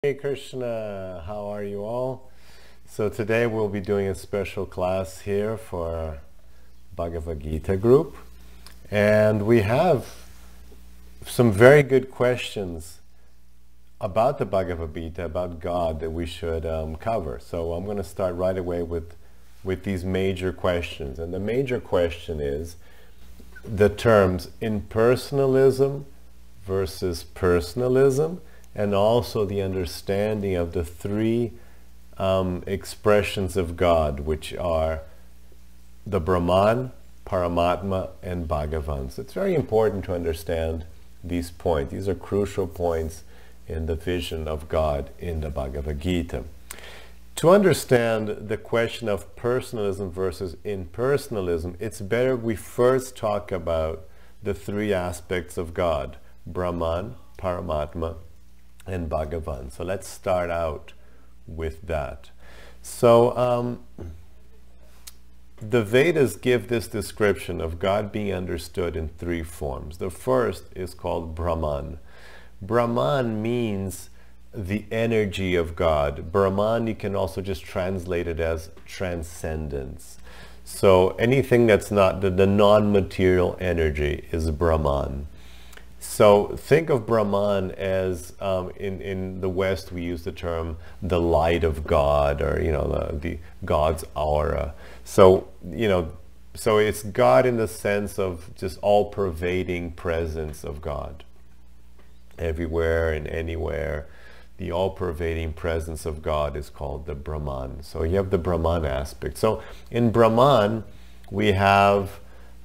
Hey Krishna, how are you all? So today we'll be doing a special class here for our Bhagavad Gita group, and we have some very good questions about the Bhagavad Gita, about God, that we should cover. So I'm going to start right away with these major questions, and the major question is the terms impersonalism versus personalism, and also the understanding of the three expressions of God, which are the Brahman, Paramatma, and Bhagavan. So it's very important to understand these points. These are crucial points in the vision of God in the Bhagavad Gita. To understand the question of personalism versus impersonalism, it's better we first talk about the three aspects of God: Brahman, Paramatma, and Bhagavan. So let's start out with that. So the Vedas give this description of God being understood in three forms. The first is called Brahman. Brahman means the energy of God. Brahman, you can also just translate it as transcendence. So anything that's not the non-material energy is Brahman. So think of Brahman as, in the West we use the term the light of God, or the God's aura. So so it's God in the sense of just all-pervading presence of God. Everywhere and anywhere, the all-pervading presence of God is called the Brahman. So you have the Brahman aspect. So in Brahman we have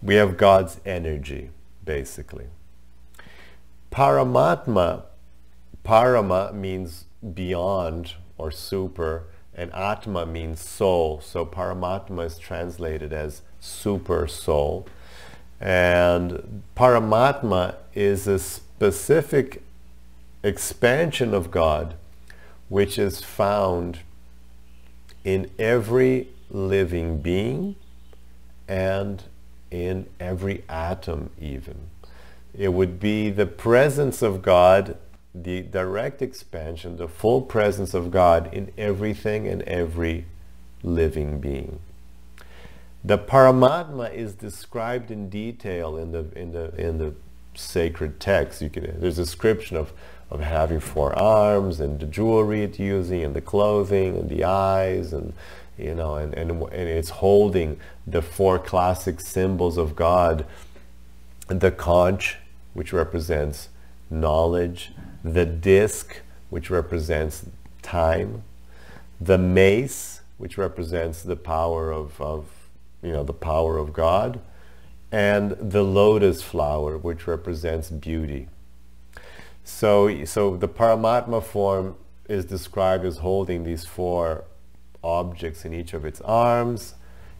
God's energy, basically. Paramatma, Parama means beyond or super, and Atma means soul. So Paramatma is translated as super soul. And Paramatma is a specific expansion of God which is found in every living being and in every atom even. It would be the presence of God, the direct expansion, the full presence of God in everything and every living being. The Paramatma is described in detail in the sacred text. There's a description of having 4 arms, and the jewelry it's using, and the clothing, and the eyes, and it's holding the 4 classic symbols of God: the conch, which represents knowledge; the disc, which represents time; the mace, which represents the power of the power of God; and the lotus flower, which represents beauty. So the Paramatma form is described as holding these 4 objects in each of its arms,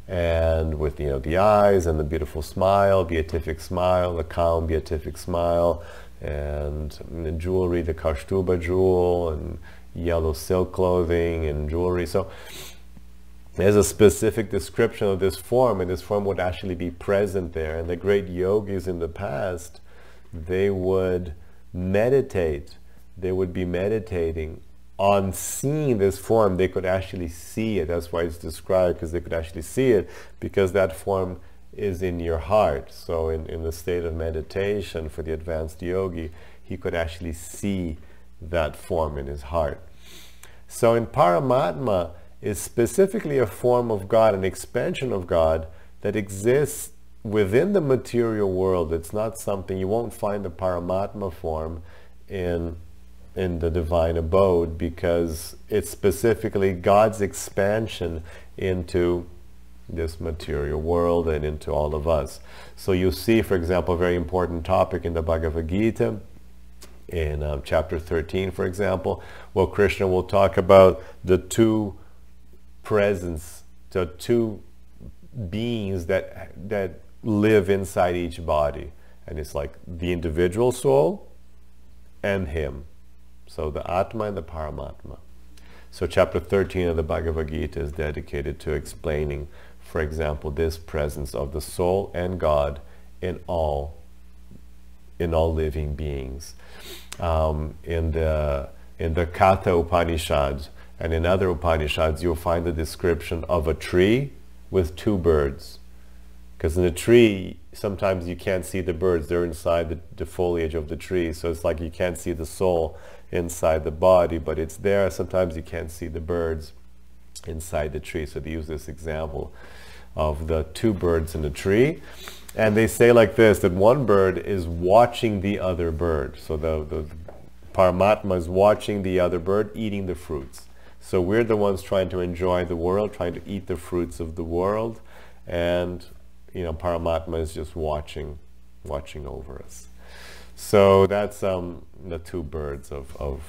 and with the eyes, and the beautiful smile, beatific smile, the calm beatific smile, and the jewelry, the Kaustuba jewel, and yellow silk clothing and jewelry. So there's a specific description of this form, and this form would actually be present there. And the great yogis in the past, they would meditate. They would be meditating on seeing this form. They could actually see it. That's why it's described, because they could actually see it, because that form is in your heart. So in the state of meditation for the advanced yogi, he could actually see that form in his heart. So in Paramatma is specifically a form of God, an expansion of God that exists within the material world. It's not something, you won't find the Paramatma form in the divine abode, because it's specifically God's expansion into this material world and into all of us. So you see, for example, a very important topic in the Bhagavad Gita, in chapter 13, for example, well, Krishna will talk about the 2 presence, the 2 beings that live inside each body, and it's like the individual soul and him. So the Atma and the Paramatma. So chapter 13 of the Bhagavad Gita is dedicated to explaining, for example, this presence of the soul and God in all living beings. In the in the Katha Upanishads and in other Upanishads, you'll find the description of a tree with two birds. Because in a tree, sometimes you can't see the birds. They're inside the foliage of the tree. So it's like you can't see the soul inside the body, but it's there. Sometimes you can't see the birds inside the tree. So they use this example of the two birds in the tree. And they say like this, that one bird is watching the other bird. So the Paramatma is watching the other bird eating the fruits. So we're the ones trying to enjoy the world, trying to eat the fruits of the world. And Paramatma is just watching over us. So that's the two birds of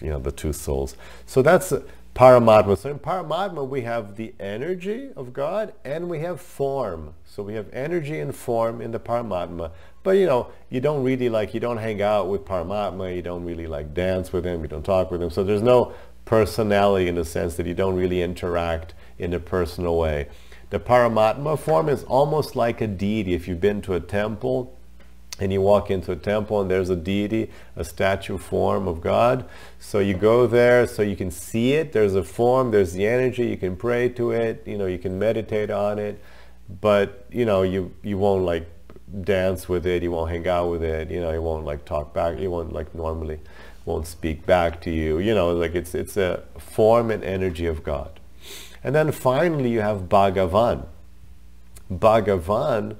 the two souls. So that's Paramatma. So in Paramatma we have the energy of God and we have form. So we have energy and form in the Paramatma. But you don't really you don't hang out with Paramatma, you don't really dance with him, you don't talk with him. So there's no personality in the sense that you don't really interact in a personal way. The Paramatma form is almost like a deity. If you've been to a temple and you walk into a temple and there's a deity, a statue form of God, so you go there so you can see it, there's a form, there's the energy, you can pray to it, you can meditate on it, but you won't dance with it, you won't hang out with it, you won't talk back, you won't normally won't speak back to you, it's a form and energy of God. And then finally you have Bhagavan. Bhagavan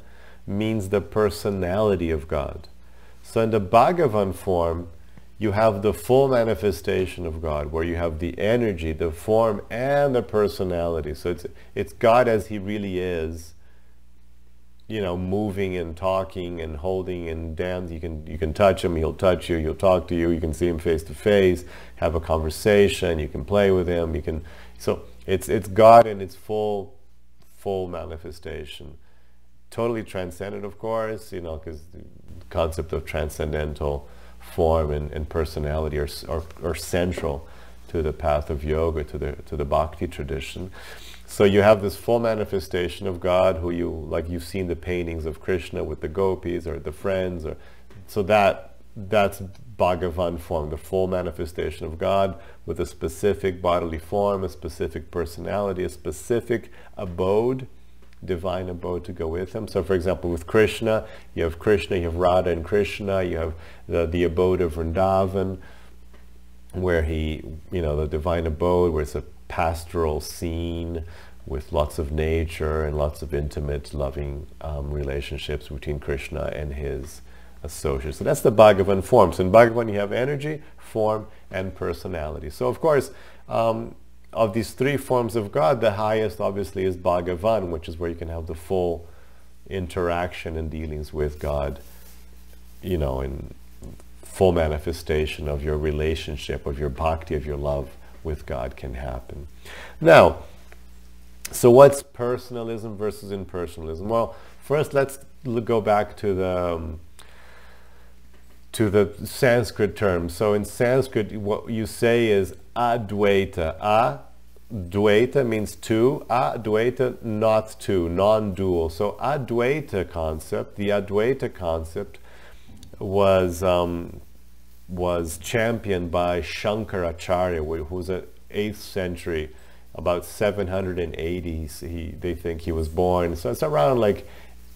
means the personality of God. So in the Bhagavan form, you have the full manifestation of God, where you have the energy, the form, and the personality. So it's God as he really is, moving and talking and holding and dancing. You can touch him, he'll touch you, he'll talk to you, you can see him face to face, have a conversation, you can play with him, so it's God in its full manifestation. Totally transcendent, of course, because the concept of transcendental form and personality are central to the path of yoga, to the bhakti tradition. So you have this full manifestation of God, who you've seen the paintings of Krishna with the gopis or the friends, so that's Bhagavan form, the full manifestation of God with a specific bodily form, a specific personality, a specific abode, divine abode to go with him. So for example, with Krishna, you have Radha and Krishna, you have the abode of Vrindavan, where the divine abode, where it's a pastoral scene with lots of nature and lots of intimate, loving relationships between Krishna and his associates. So that's the Bhagavan form. So in Bhagavan you have energy, form, and personality. So of course, of these three forms of God, the highest obviously is Bhagavan, which is where you can have the full interaction and dealings with God, in full manifestation of your relationship, of your bhakti, of your love with God can happen. Now, so what's personalism versus impersonalism? Well, first let's go back to the Sanskrit term. So in Sanskrit, what you say is Advaita. Advaita means two. Advaita, not two, non-dual. So Advaita concept, the Advaita concept was championed by Shankaracharya, who was an 8th century, about 780. They think he was born. So it's around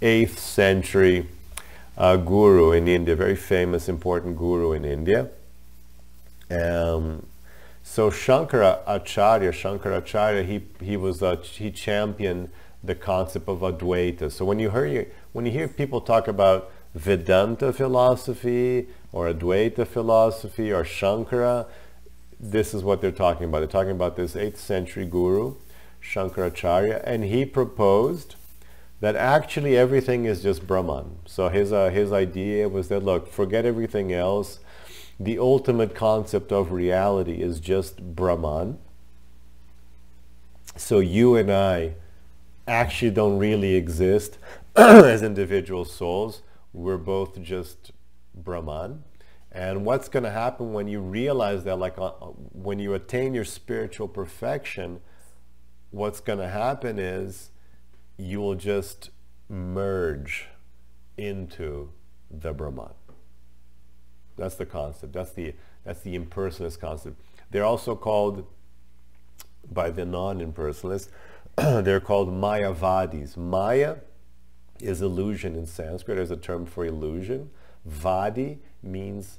8th century guru in India, very famous, important guru in India. So Shankaracharya, he championed the concept of Advaita. So when you hear people talk about Vedanta philosophy or Advaita philosophy or Shankara, this is what they're talking about. They're talking about this 8th century guru, Shankaracharya, and he proposed that actually everything is just Brahman. So his idea was that, look, forget everything else. The ultimate concept of reality is just Brahman. So you and I actually don't really exist as individual souls. We're both just Brahman. And what's going to happen when you realize that, when you attain your spiritual perfection, what's going to happen is you will just merge into the Brahman. That's the concept. That's That's the impersonalist concept. They're also called, by the non-impersonalists, they're called Mayavadis. Maya is illusion in Sanskrit. There's a term for illusion. Vadi means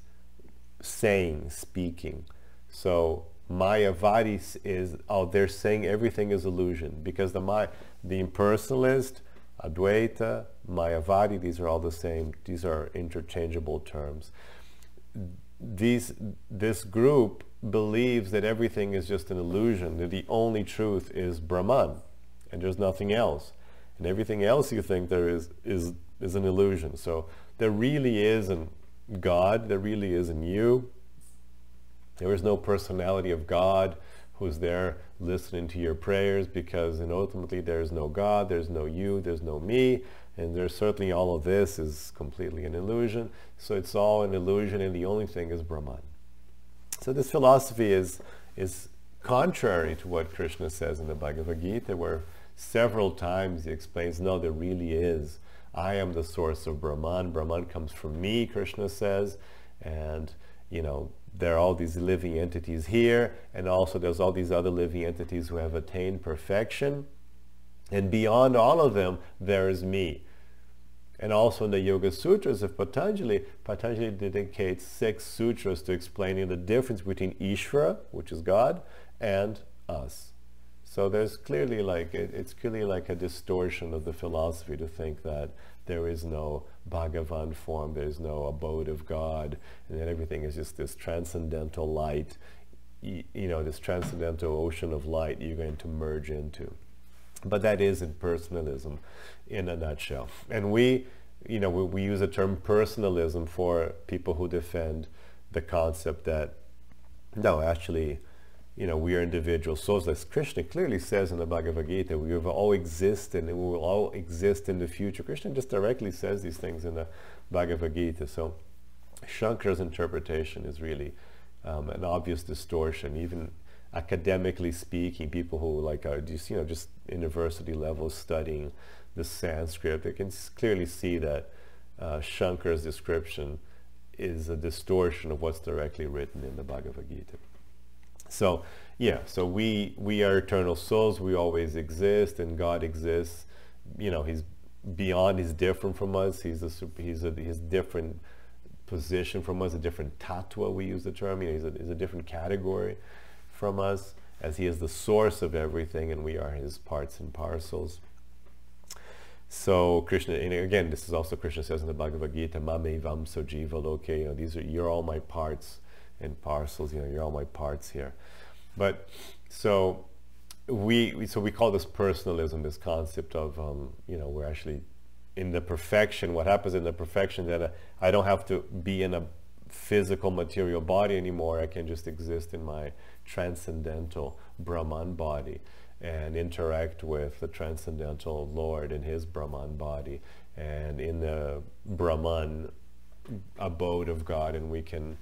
saying, speaking. So Mayavadis is, they're saying everything is illusion, because the impersonalist, Advaita, Mayavadi, these are all the same. These are interchangeable terms. This group believes that everything is just an illusion, that the only truth is Brahman, and there's nothing else. And everything else you think there is an illusion. So there really isn't God, there really isn't you. There is no personality of God who's there listening to your prayers, because ultimately there's no God, there's no you, there's no me, and there's certainly all of this is completely an illusion. So it's all an illusion, and the only thing is Brahman. So this philosophy is contrary to what Krishna says in the Bhagavad Gita, where several times he explains, no, there really is. I am the source of Brahman. Brahman comes from me, Krishna says, and there are all these living entities here, and also there's all these other living entities who have attained perfection, and beyond all of them there is me. And also in the Yoga Sutras of Patanjali dedicates 6 sutras to explaining the difference between Ishvara, which is God, and us. So there's clearly it's clearly like a distortion of the philosophy to think that there is no Bhagavan form, there's no abode of God, and that everything is just this transcendental light, this transcendental ocean of light you're going to merge into. But that is impersonalism in a nutshell. And we use the term personalism for people who defend the concept that, no, actually, we are individual souls. As Krishna clearly says in the Bhagavad Gita, we have all existed and we will all exist in the future. Krishna just directly says these things in the Bhagavad Gita. So Shankara's interpretation is really an obvious distortion. Even academically speaking, people who are just university level studying the Sanskrit, they can clearly see that Shankara's description is a distortion of what's directly written in the Bhagavad Gita. So we are eternal souls. We always exist, and God exists. He's beyond. He's different from us. He's different position from us, a different tattva. We use the term. He's a different category from us, as he is the source of everything, and we are his parts and parcels. So Krishna, and again, this is also Krishna says in the Bhagavad Gita, "Mame vamso jiva loke." You're all my parts and parcels. You're all my parts here. But so we call this personalism, this concept of we're actually in the perfection. What happens in the perfection that I don't have to be in a physical material body anymore. I can just exist in my transcendental Brahman body and interact with the transcendental Lord in his Brahman body, and in the Brahman abode of God, and we can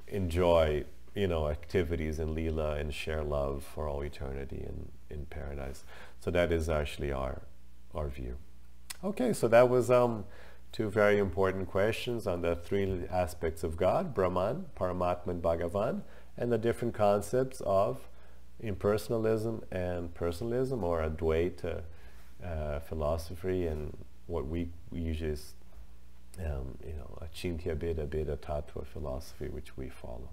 enjoy activities in Leela and share love for all eternity in paradise. So that is actually our view. Okay, so that was 2 very important questions on the 3 aspects of God: Brahman, Paramatma, and Bhagavan, and the different concepts of impersonalism and personalism, or Advaita philosophy, and what we usually is Achintya Bheda Bheda Tattva philosophy, which we follow.